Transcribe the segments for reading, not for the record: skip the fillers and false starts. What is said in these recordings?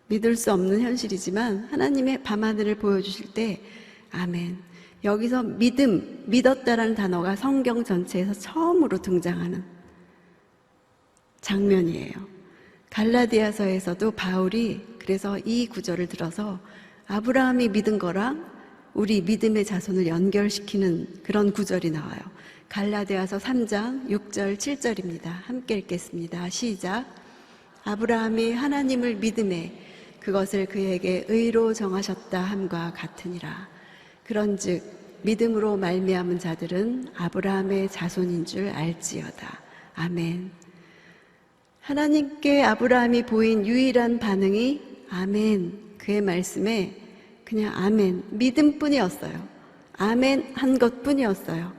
믿을 수 없는 현실이지만 하나님의 밤하늘을 보여주실 때 아멘. 여기서 믿음, 믿었다라는 단어가 성경 전체에서 처음으로 등장하는 장면이에요. 갈라디아서에서도 바울이 그래서 이 구절을 들어서 아브라함이 믿은 거랑 우리 믿음의 자손을 연결시키는 그런 구절이 나와요. 갈라디아서 3장 6절 7절입니다. 함께 읽겠습니다. 시작. 아브라함이 하나님을 믿음에 그것을 그에게 의로 정하셨다 함과 같으니라. 그런즉 믿음으로 말미암은 자들은 아브라함의 자손인 줄 알지어다. 아멘. 하나님께 아브라함이 보인 유일한 반응이 아멘. 그의 말씀에 그냥 아멘, 믿음뿐이었어요. 아멘 한 것뿐이었어요.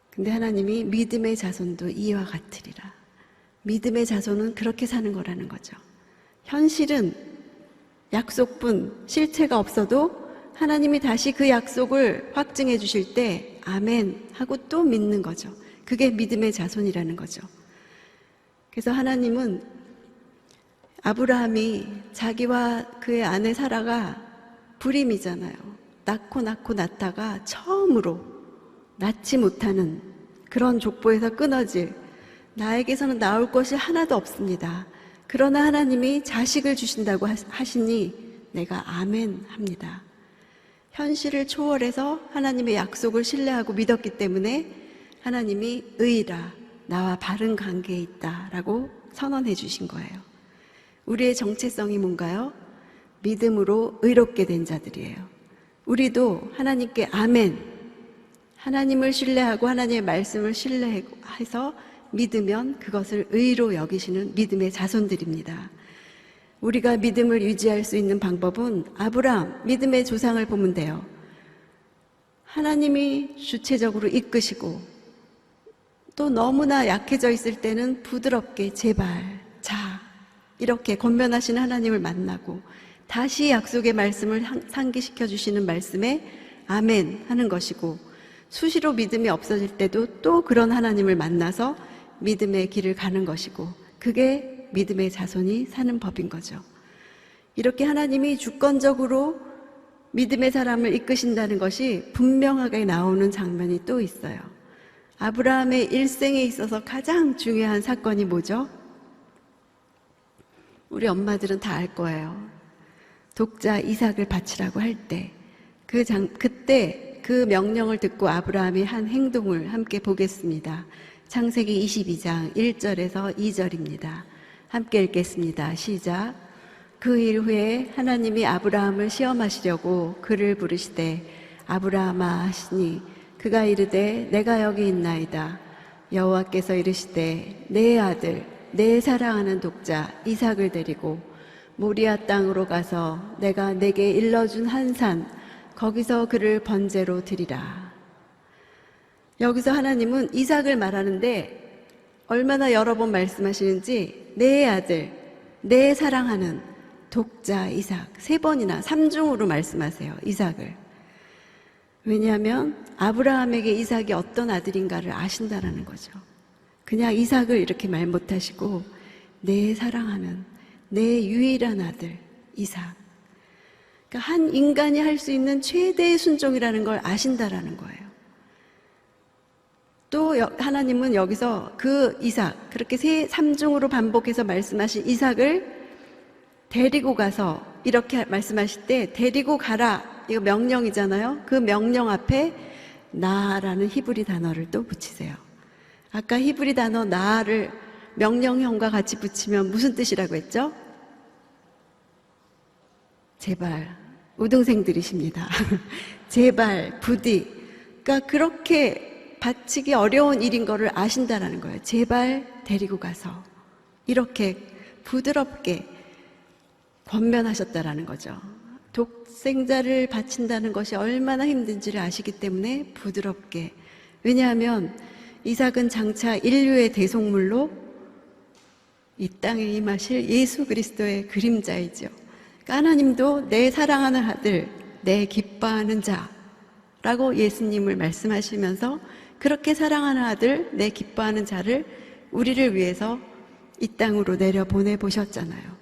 근데 하나님이 믿음의 자손도 이와 같으리라. 믿음의 자손은 그렇게 사는 거라는 거죠. 현실은 약속뿐, 실체가 없어도 하나님이 다시 그 약속을 확증해 주실 때 아멘 하고 또 믿는 거죠. 그게 믿음의 자손이라는 거죠. 그래서 하나님은 아브라함이 자기와 그의 아내 사라가 불임이잖아요. 낳고 낳다가 처음으로 낳지 못하는 그런 족보에서 끊어질, 나에게서는 나올 것이 하나도 없습니다. 그러나 하나님이 자식을 주신다고 하시니 내가 아멘 합니다. 현실을 초월해서 하나님의 약속을 신뢰하고 믿었기 때문에 하나님이 의라, 나와 바른 관계에 있다라고 선언해 주신 거예요. 우리의 정체성이 뭔가요? 믿음으로 의롭게 된 자들이에요. 우리도 하나님께 아멘, 하나님을 신뢰하고 하나님의 말씀을 신뢰해서 믿으면 그것을 의로 여기시는 믿음의 자손들입니다. 우리가 믿음을 유지할 수 있는 방법은 아브라함, 믿음의 조상을 보면 돼요. 하나님이 주체적으로 이끄시고 또 너무나 약해져 있을 때는 부드럽게 제발, 자, 이렇게 권면하시는 하나님을 만나고 다시 약속의 말씀을 상기시켜 주시는 말씀에 아멘 하는 것이고, 수시로 믿음이 없어질 때도 또 그런 하나님을 만나서 믿음의 길을 가는 것이고, 그게 믿음의 자손이 사는 법인 거죠. 이렇게 하나님이 주권적으로 믿음의 사람을 이끄신다는 것이 분명하게 나오는 장면이 또 있어요. 아브라함의 일생에 있어서 가장 중요한 사건이 뭐죠? 우리 엄마들은 다 알 거예요. 독자 이삭을 바치라고 할 때, 그때 그 명령을 듣고 아브라함이 한 행동을 함께 보겠습니다. 창세기 22장 1절에서 2절입니다. 함께 읽겠습니다. 시작. 그 일 후에 하나님이 아브라함을 시험하시려고 그를 부르시되 아브라함아 하시니 그가 이르되 내가 여기 있나이다. 여호와께서 이르시되 내 아들 내 사랑하는 독자 이삭을 데리고 모리아 땅으로 가서 내가 내게 일러준 한 산 거기서 그를 번제로 드리라. 여기서 하나님은 이삭을 말하는데 얼마나 여러 번 말씀하시는지 내 아들 내 사랑하는 독자 이삭 3번이나 3중으로 말씀하세요. 이삭을. 왜냐하면 아브라함에게 이삭이 어떤 아들인가를 아신다라는 거죠. 그냥 이삭을 이렇게 말 못하시고 내 사랑하는 내 유일한 아들 이삭. 그러니까 한 인간이 할 수 있는 최대의 순종이라는 걸 아신다라는 거예요. 또 하나님은 여기서 그 이삭, 그렇게 3중으로 반복해서 말씀하신 이삭을 데리고 가서 이렇게 말씀하실 때 데리고 가라, 이거 명령이잖아요. 그 명령 앞에 나라는 히브리 단어를 또 붙이세요. 아까 히브리 단어 나를 명령형과 같이 붙이면 무슨 뜻이라고 했죠? 제발, 우등생들이십니다. 제발, 부디. 그러니까 그렇게 바치기 어려운 일인 거를 아신다라는 거예요. 제발 데리고 가서 이렇게 부드럽게 권면하셨다라는 거죠. 독생자를 바친다는 것이 얼마나 힘든지를 아시기 때문에 부드럽게. 왜냐하면 이삭은 장차 인류의 대속물로 이 땅에 임하실 예수 그리스도의 그림자이죠. 그러니까 하나님도 내 사랑하는 아들, 내 기뻐하는 자라고 예수님을 말씀하시면서 그렇게 사랑하는 아들, 내 기뻐하는 자를 우리를 위해서 이 땅으로 내려보내보셨잖아요.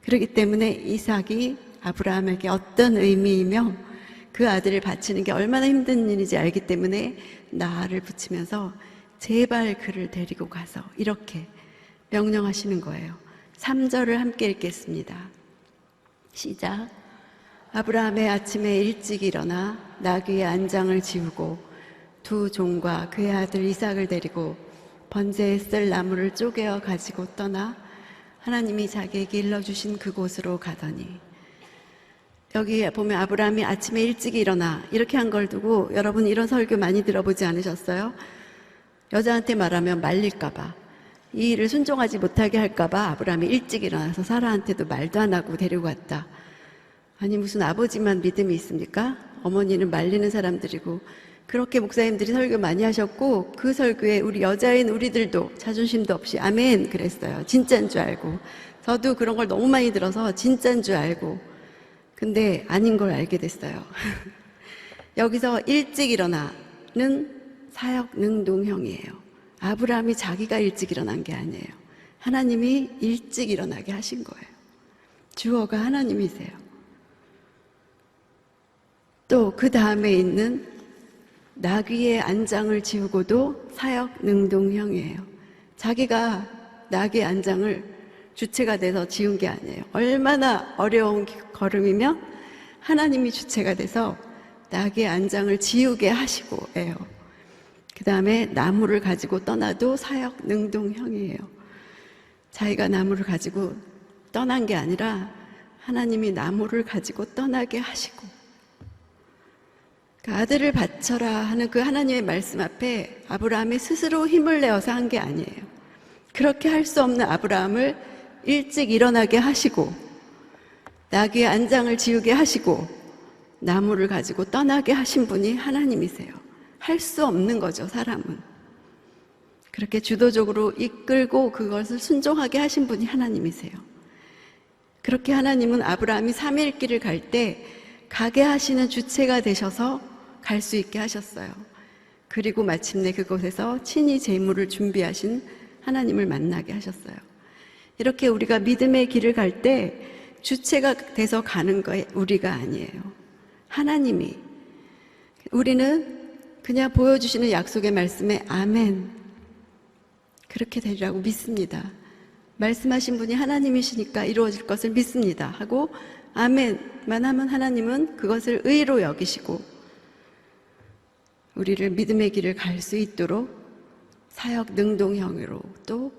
그렇기 때문에 이삭이 아브라함에게 어떤 의미이며 그 아들을 바치는 게 얼마나 힘든 일인지 알기 때문에 나를 붙이면서 제발 그를 데리고 가서 이렇게 명령하시는 거예요. 3절을 함께 읽겠습니다. 시작. 아브라함의 아침에 일찍 일어나 나귀의 안장을 지우고 두 종과 그의 아들 이삭을 데리고 번제에 쓸 나무를 쪼개어 가지고 떠나 하나님이 자기에게 일러주신 그곳으로 가더니, 여기 보면 아브라함이 아침에 일찍 일어나 이렇게 한 걸 두고 여러분 이런 설교 많이 들어보지 않으셨어요? 여자한테 말하면 말릴까봐, 이 일을 순종하지 못하게 할까봐 아브라함이 일찍 일어나서 사라한테도 말도 안 하고 데리고 갔다. 아니 무슨 아버지만 믿음이 있습니까? 어머니는 말리는 사람들이고. 그렇게 목사님들이 설교 많이 하셨고 그 설교에 우리 여자인 우리들도 자존심도 없이 아멘 그랬어요. 진짜인 줄 알고. 저도 그런 걸 너무 많이 들어서 진짜인 줄 알고. 근데 아닌 걸 알게 됐어요. 여기서 일찍 일어나는 사역 능동형이에요. 아브라함이 자기가 일찍 일어난 게 아니에요. 하나님이 일찍 일어나게 하신 거예요. 주어가 하나님이세요. 또 그 다음에 있는 나귀의 안장을 지우고도 사역 능동형이에요. 자기가 나귀의 안장을 주체가 돼서 지운 게 아니에요. 얼마나 어려운 걸음이면 하나님이 주체가 돼서 나귀의 안장을 지우게 하시고예요. 그 다음에 나무를 가지고 떠나도 사역 능동형이에요. 자기가 나무를 가지고 떠난 게 아니라 하나님이 나무를 가지고 떠나게 하시고, 아들을 바쳐라 하는 그 하나님의 말씀 앞에 아브라함이 스스로 힘을 내어서 한 게 아니에요. 그렇게 할 수 없는 아브라함을 일찍 일어나게 하시고 나귀의 안장을 지우게 하시고 나무를 가지고 떠나게 하신 분이 하나님이세요. 할 수 없는 거죠, 사람은. 그렇게 주도적으로 이끌고 그것을 순종하게 하신 분이 하나님이세요. 그렇게 하나님은 아브라함이 3일 길을 갈 때 가게 하시는 주체가 되셔서 갈 수 있게 하셨어요. 그리고 마침내 그곳에서 친히 제물을 준비하신 하나님을 만나게 하셨어요. 이렇게 우리가 믿음의 길을 갈 때 주체가 돼서 가는 거에 우리가 아니에요. 하나님이. 우리는 그냥 보여주시는 약속의 말씀에 아멘, 그렇게 되리라고 믿습니다. 말씀하신 분이 하나님이시니까 이루어질 것을 믿습니다 하고 아멘만 하면 하나님은 그것을 의로 여기시고 우리를 믿음의 길을 갈 수 있도록 사역 능동형으로 또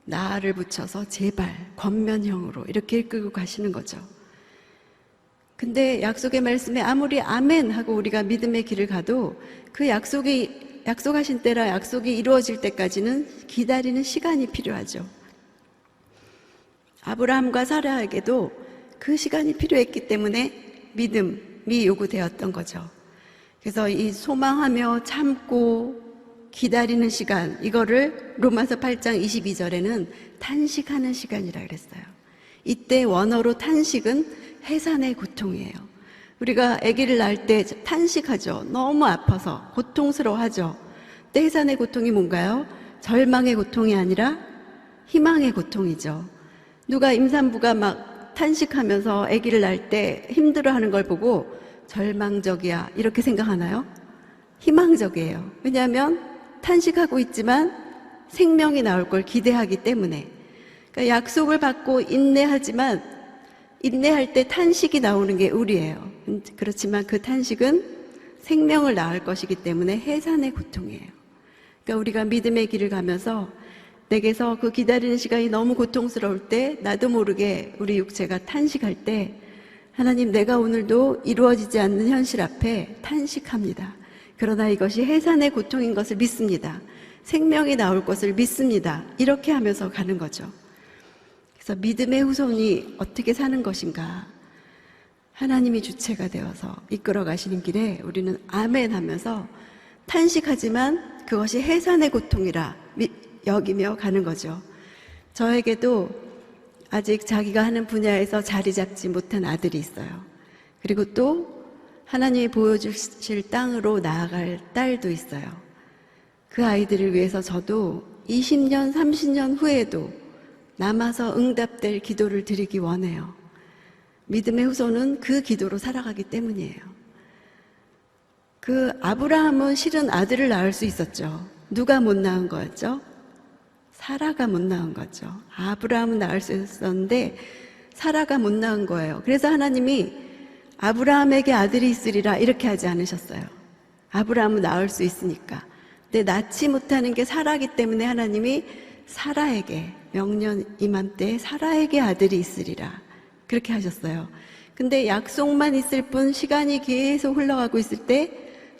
나를 붙여서 제발 권면형으로 이렇게 이끌고 가시는 거죠. 근데 약속의 말씀에 아무리 아멘 하고 우리가 믿음의 길을 가도 그 약속하신 때라 약속이 이루어질 때까지는 기다리는 시간이 필요하죠. 아브라함과 사라에게도 그 시간이 필요했기 때문에 믿음이 요구되었던 거죠. 그래서 이 소망하며 참고 기다리는 시간, 이거를 로마서 8장 22절에는 탄식하는 시간이라 그랬어요. 이때 원어로 탄식은 해산의 고통이에요. 우리가 아기를 낳을 때 탄식하죠. 너무 아파서 고통스러워하죠. 근데 해산의 고통이 뭔가요? 절망의 고통이 아니라 희망의 고통이죠. 누가 임산부가 막 탄식하면서 아기를 낳을 때 힘들어하는 걸 보고 절망적이야 이렇게 생각하나요? 희망적이에요. 왜냐하면 탄식하고 있지만 생명이 나올 걸 기대하기 때문에. 그러니까 약속을 받고 인내하지만 인내할 때 탄식이 나오는 게 우리예요. 그렇지만 그 탄식은 생명을 낳을 것이기 때문에 해산의 고통이에요. 그러니까 우리가 믿음의 길을 가면서 내게서 그 기다리는 시간이 너무 고통스러울 때 나도 모르게 우리 육체가 탄식할 때 하나님, 내가 오늘도 이루어지지 않는 현실 앞에 탄식합니다. 그러나 이것이 해산의 고통인 것을 믿습니다. 생명이 나올 것을 믿습니다. 이렇게 하면서 가는 거죠. 그래서 믿음의 후손이 어떻게 사는 것인가? 하나님이 주체가 되어서 이끌어 가시는 길에 우리는 아멘 하면서 탄식하지만 그것이 해산의 고통이라 여기며 가는 거죠. 저에게도 아직 자기가 하는 분야에서 자리 잡지 못한 아들이 있어요. 그리고 또 하나님이 보여주실 땅으로 나아갈 딸도 있어요. 그 아이들을 위해서 저도 20년, 30년 후에도 남아서 응답될 기도를 드리기 원해요. 믿음의 후손은 그 기도로 살아가기 때문이에요. 그 아브라함은 실은 아들을 낳을 수 있었죠. 누가 못 낳은 거였죠? 사라가 못 낳은 거죠. 아브라함은 낳을 수 있었는데 사라가 못 낳은 거예요. 그래서 하나님이 아브라함에게 아들이 있으리라 이렇게 하지 않으셨어요. 아브라함은 낳을 수 있으니까. 근데 낳지 못하는 게 사라기 때문에 하나님이 사라에게, 명년 이맘때 사라에게 아들이 있으리라 그렇게 하셨어요. 근데 약속만 있을 뿐 시간이 계속 흘러가고 있을 때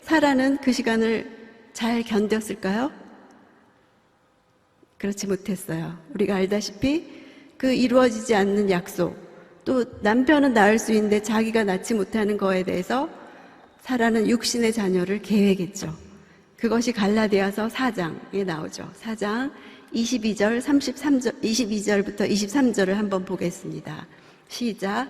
사라는 그 시간을 잘 견뎠을까요? 그렇지 못했어요. 우리가 알다시피 그 이루어지지 않는 약속, 또 남편은 낳을 수 있는데 자기가 낳지 못하는 거에 대해서 사라는 육신의 자녀를 계획했죠. 그것이 갈라디아서 4장에 나오죠. 4장 22절, 33절, 22절부터 23절을 한번 보겠습니다. 시작.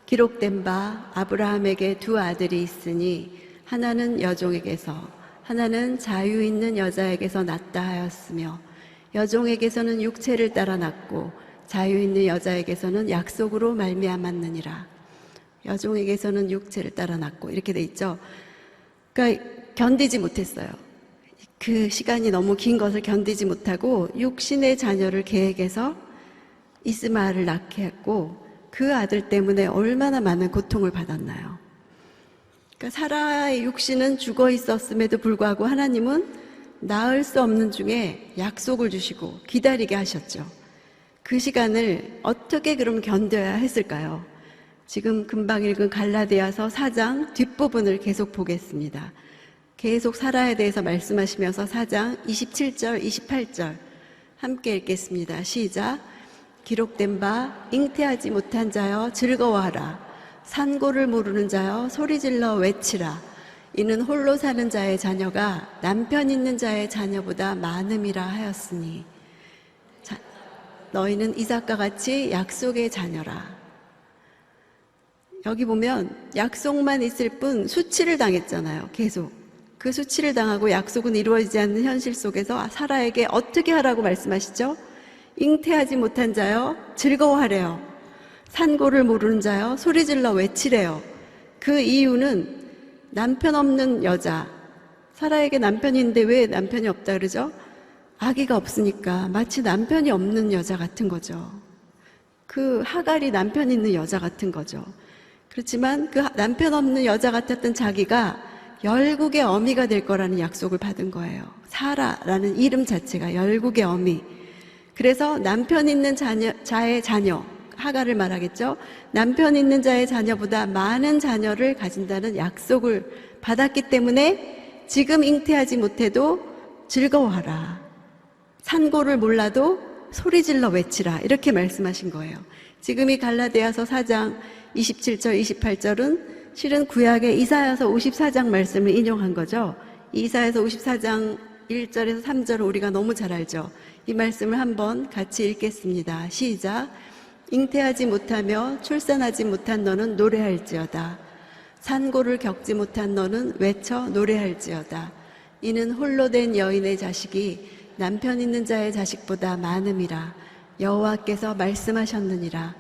기록된 바 아브라함에게 두 아들이 있으니 하나는 여종에게서 하나는 자유 있는 여자에게서 낳다 하였으며 여종에게서는 육체를 따라 낳고 자유 있는 여자에게서는 약속으로 말미암았느니라. 여종에게서는 육체를 따라 낳고 이렇게 돼 있죠. 그러니까 견디지 못했어요. 그 시간이 너무 긴 것을 견디지 못하고 육신의 자녀를 계획해서 이스마엘을 낳게 했고 그 아들 때문에 얼마나 많은 고통을 받았나요? 그러니까 사라의 육신은 죽어 있었음에도 불구하고 하나님은 낳을 수 없는 중에 약속을 주시고 기다리게 하셨죠. 그 시간을 어떻게 그럼 견뎌야 했을까요? 지금 금방 읽은 갈라디아서 4장 뒷부분을 계속 보겠습니다. 계속 사라에 대해서 말씀하시면서 4장 27절, 28절 함께 읽겠습니다. 시작. 기록된 바 잉태하지 못한 자여 즐거워하라. 산고를 모르는 자여 소리질러 외치라. 이는 홀로 사는 자의 자녀가 남편 있는 자의 자녀보다 많음이라 하였으니 너희는 이삭과 같이 약속의 자녀라. 여기 보면 약속만 있을 뿐 수치를 당했잖아요. 계속 그 수치를 당하고 약속은 이루어지지 않는 현실 속에서 사라에게 어떻게 하라고 말씀하시죠? 잉태하지 못한 자여 즐거워하래요. 산고를 모르는 자여 소리질러 외치래요. 그 이유는 남편 없는 여자, 사라에게 남편이 있는데 왜 남편이 없다 그러죠? 아기가 없으니까 마치 남편이 없는 여자 같은 거죠. 그 하갈이 남편 있는 여자 같은 거죠. 그렇지만 그 남편 없는 여자 같았던 자기가 열국의 어미가 될 거라는 약속을 받은 거예요. 사라라는 이름 자체가 열국의 어미. 그래서 남편 있는 자의 자녀, 하갈을 말하겠죠. 남편 있는 자의 자녀보다 많은 자녀를 가진다는 약속을 받았기 때문에 지금 잉태하지 못해도 즐거워하라. 산고를 몰라도 소리질러 외치라. 이렇게 말씀하신 거예요. 지금 이 갈라디아서 4장 27절, 28절은 실은 구약의 이사야서 54장 말씀을 인용한 거죠. 이사야서 54장 1절에서 3절을 우리가 너무 잘 알죠. 이 말씀을 한번 같이 읽겠습니다. 시작. 잉태하지 못하며 출산하지 못한 너는 노래할지어다. 산고를 겪지 못한 너는 외쳐 노래할지어다. 이는 홀로 된 여인의 자식이 남편 있는 자의 자식보다 많음이라. 여호와께서 말씀하셨느니라.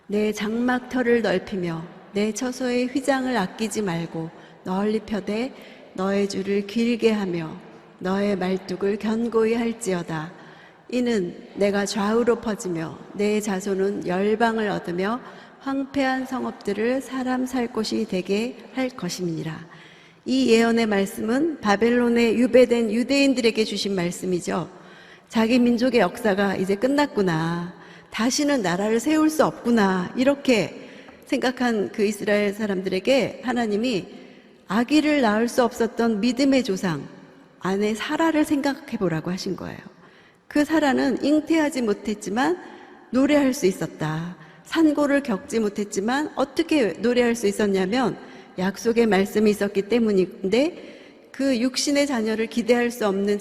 내 장막터를 넓히며 내 처소의 휘장을 아끼지 말고 널리 펴되 너의 줄을 길게 하며 너의 말뚝을 견고히 할지어다. 이는 내가 좌우로 퍼지며 내 자손은 열방을 얻으며 황폐한 성읍들을 사람 살 곳이 되게 할 것임이니라. 이 예언의 말씀은 바벨론에 유배된 유대인들에게 주신 말씀이죠. 자기 민족의 역사가 이제 끝났구나. 다시는 나라를 세울 수 없구나. 이렇게 생각한 그 이스라엘 사람들에게 하나님이 아기를 낳을 수 없었던 믿음의 조상 아내 사라를 생각해 보라고 하신 거예요. 그 사라는 잉태하지 못했지만 노래할 수 있었다. 산고를 겪지 못했지만 어떻게 노래할 수 있었냐면 약속의 말씀이 있었기 때문인데 그 육신의 자녀를 기대할 수 없는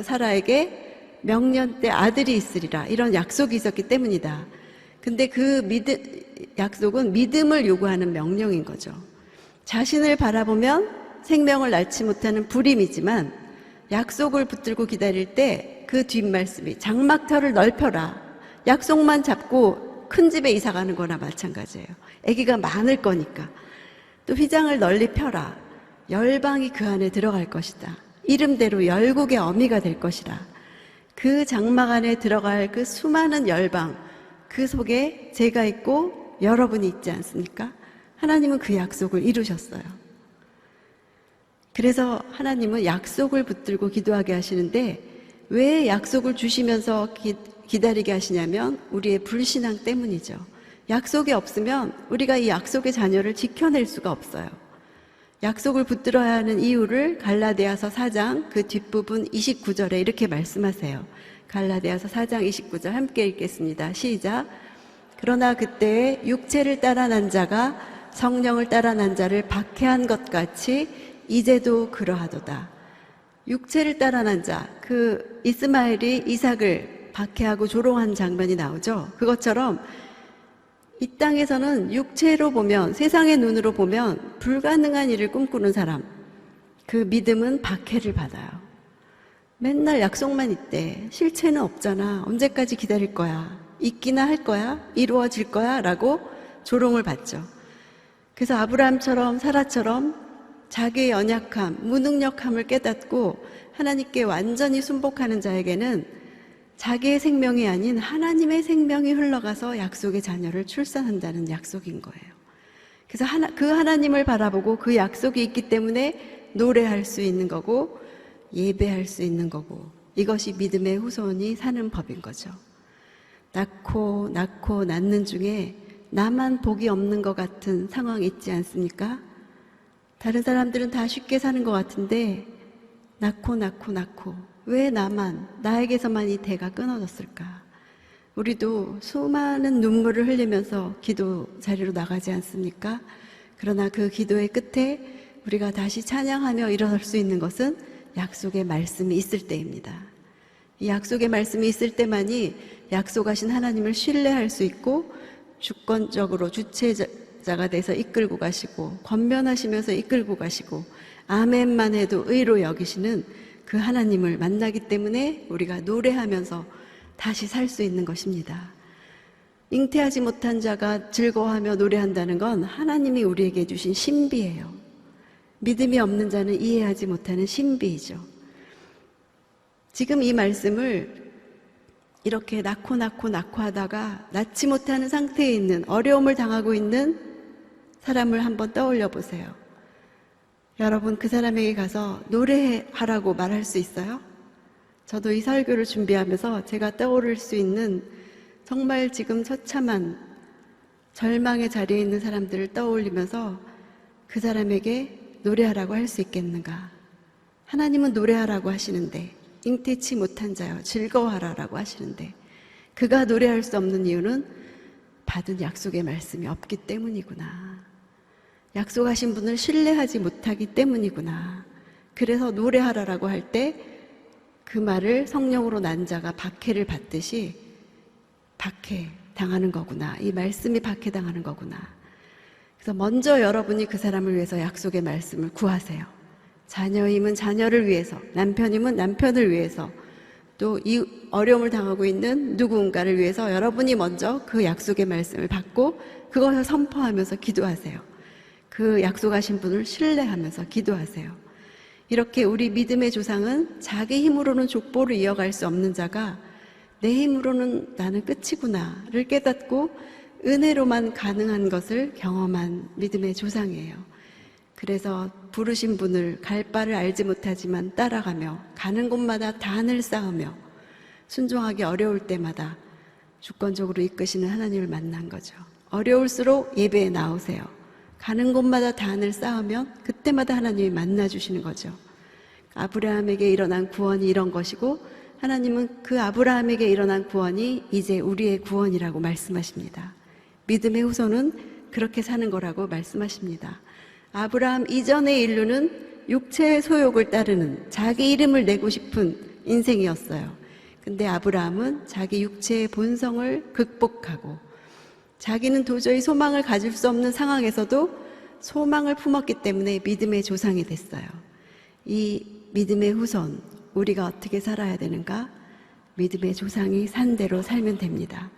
사라에게 명년 때 아들이 있으리라 이런 약속이 있었기 때문이다. 근데 그 약속은 믿음을 요구하는 명령인 거죠. 자신을 바라보면 생명을 낳지 못하는 불임이지만 약속을 붙들고 기다릴 때 그 뒷말씀이 장막터를 넓혀라. 약속만 잡고 큰 집에 이사 가는 거나 마찬가지예요. 아기가 많을 거니까. 또 휘장을 널리 펴라. 열방이 그 안에 들어갈 것이다. 이름대로 열국의 어미가 될 것이라. 그 장막 안에 들어갈 그 수많은 열방, 그 속에 제가 있고 여러분이 있지 않습니까? 하나님은 그 약속을 이루셨어요. 그래서 하나님은 약속을 붙들고 기도하게 하시는데, 왜 약속을 주시면서 기다리게 하시냐면 우리의 불신앙 때문이죠. 약속이 없으면 우리가 이 약속의 자녀를 지켜낼 수가 없어요. 약속을 붙들어야 하는 이유를 갈라디아서 4장 그 뒷부분 29절에 이렇게 말씀하세요. 갈라디아서 4장 29절 함께 읽겠습니다. 시작. 그러나 그때에 육체를 따라 난 자가 성령을 따라 난 자를 박해한 것 같이 이제도 그러하도다. 육체를 따라 난 자, 그 이스마엘이 이삭을 박해하고 조롱한 장면이 나오죠. 그것처럼 이 땅에서는 육체로 보면, 세상의 눈으로 보면 불가능한 일을 꿈꾸는 사람, 그 믿음은 박해를 받아요. 맨날 약속만 있대. 실체는 없잖아. 언제까지 기다릴 거야? 있기나 할 거야? 이루어질 거야? 라고 조롱을 받죠. 그래서 아브라함처럼 사라처럼 자기의 연약함, 무능력함을 깨닫고 하나님께 완전히 순복하는 자에게는 자기의 생명이 아닌 하나님의 생명이 흘러가서 약속의 자녀를 출산한다는 약속인 거예요. 그래서 그 하나님을 바라보고 그 약속이 있기 때문에 노래할 수 있는 거고 예배할 수 있는 거고, 이것이 믿음의 후손이 사는 법인 거죠. 낳고 낳는 중에 나만 복이 없는 것 같은 상황이 있지 않습니까? 다른 사람들은 다 쉽게 사는 것 같은데 낳고 왜 나에게서만 이 대가 끊어졌을까? 우리도 수많은 눈물을 흘리면서 기도 자리로 나가지 않습니까? 그러나 그 기도의 끝에 우리가 다시 찬양하며 일어설 수 있는 것은 약속의 말씀이 있을 때입니다. 이 약속의 말씀이 있을 때만이 약속하신 하나님을 신뢰할 수 있고, 주권적으로 주체자가 돼서 이끌고 가시고, 권면하시면서 이끌고 가시고, 아멘만 해도 의로 여기시는 그 하나님을 만나기 때문에 우리가 노래하면서 다시 살 수 있는 것입니다. 잉태하지 못한 자가 즐거워하며 노래한다는 건 하나님이 우리에게 주신 신비예요. 믿음이 없는 자는 이해하지 못하는 신비이죠. 지금 이 말씀을 이렇게 낳고 하다가 낳지 못하는 상태에 있는, 어려움을 당하고 있는 사람을 한번 떠올려 보세요. 여러분, 그 사람에게 가서 노래하라고 말할 수 있어요? 저도 이 설교를 준비하면서 제가 떠오를 수 있는 정말 지금 처참한 절망의 자리에 있는 사람들을 떠올리면서 그 사람에게 노래하라고 할 수 있겠는가? 하나님은 노래하라고 하시는데, 잉태치 못한 자여 즐거워하라라고 하시는데, 그가 노래할 수 없는 이유는 받은 약속의 말씀이 없기 때문이구나. 약속하신 분을 신뢰하지 못하기 때문이구나. 그래서 노래하라라고 할 때 그 말을 성령으로 난 자가 박해를 받듯이 박해 당하는 거구나. 이 말씀이 박해 당하는 거구나. 그래서 먼저 여러분이 그 사람을 위해서 약속의 말씀을 구하세요. 자녀임은 자녀를 위해서, 남편임은 남편을 위해서, 또 이 어려움을 당하고 있는 누군가를 위해서 여러분이 먼저 그 약속의 말씀을 받고 그것을 선포하면서 기도하세요. 그 약속하신 분을 신뢰하면서 기도하세요. 이렇게 우리 믿음의 조상은 자기 힘으로는 족보를 이어갈 수 없는 자가 내 힘으로는 나는 끝이구나를 깨닫고 은혜로만 가능한 것을 경험한 믿음의 조상이에요. 그래서 부르신 분을 갈 바를 알지 못하지만 따라가며 가는 곳마다 단을 쌓으며 순종하기 어려울 때마다 주권적으로 이끄시는 하나님을 만난 거죠. 어려울수록 예배에 나오세요. 가는 곳마다 단을 쌓으면 그때마다 하나님이 만나주시는 거죠. 아브라함에게 일어난 구원이 이런 것이고, 하나님은 그 아브라함에게 일어난 구원이 이제 우리의 구원이라고 말씀하십니다. 믿음의 후손은 그렇게 사는 거라고 말씀하십니다. 아브라함 이전의 인류는 육체의 소욕을 따르는, 자기 이름을 내고 싶은 인생이었어요. 근데 아브라함은 자기 육체의 본성을 극복하고 자기는 도저히 소망을 가질 수 없는 상황에서도 소망을 품었기 때문에 믿음의 조상이 됐어요. 이 믿음의 후손, 우리가 어떻게 살아야 되는가? 믿음의 조상이 산 대로 살면 됩니다.